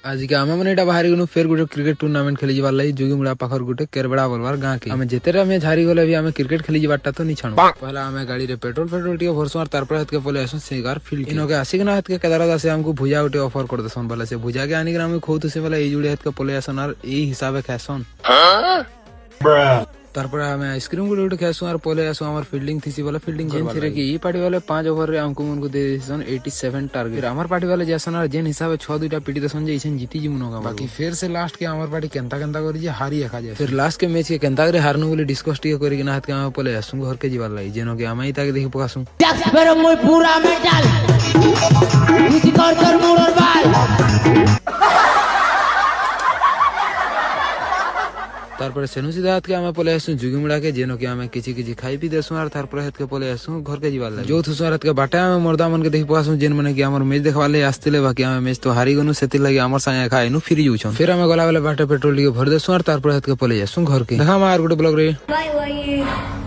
आजिके आमे माने एटा बाहरी गनु फेर गुटे क्रिकेट टूर्नामेंट खेली जिबार लाई जोगीमुड़ा पाखर गुटे केरबड़ा बोलवार गां के आमे जेतेरा में झारी गले भी आमे क्रिकेट खेली जिबारटा तो नि छाणो पहला आमे गाड़ी रे पेट्रोल टियो भरसु और तार पर हत के पले आसु सेगार फील्ड इनो के आसिक ना हत के केदारा दासे हमको भुजा उटे ऑफर कर दसन बोले से भुजा के आनी ग्राम में खोतु से बोले ए जुड़े हत के पले आसन और ए हिसाबे खासन तारपर हमें आइसक्रीम गुटे खासु और पले आसु हमर फील्डिंग थीसी वाला फील्डिंग जेन थिरे की ई पार्टी वाले 5 ओवर रे हमको उनको दे देसन 87 टारगेट फिर हमर पार्टी वाले जैसन और जेन हिसाबे 6 दुटा पीटी दसन जे इसन जीती जिमुनो का बाकी फिर से लास्ट के हमर पार्टी केंता केंता करी जे हारी एखा जाय फिर लास्ट के मैच के केंता करे हारनु बोले डिस्कस टिके करी के ना हाथ के हम पले आसु घर के जीवार लाई जेनो के आमाई ताके देखि पकासु pero muy pura metal. Music cortar muror bal. तारपर सेनु सीधा हाथ के आमे पले आसु जुगीमुड़ा के जेनो के आमे किछि किछि खाई पी देसु और तारपर हाथ के पले आसु घर के जीवार लाई जो थुसु हाथ के बाटा में मर्दा मन के देखि पकासु जेन माने कि हमर मैच देखवाले आस्तिले बाकी आमे मैच तो हारी गनु सेति लागि हमर संगे खाइनु फिरी जाउछन फिर आमे गला वाले बाटा पेट्रोल टिके भर देसु और तारपर हाथ के पले आसु घर के देखा मार गुटे ब्लॉग रे बाय बाय।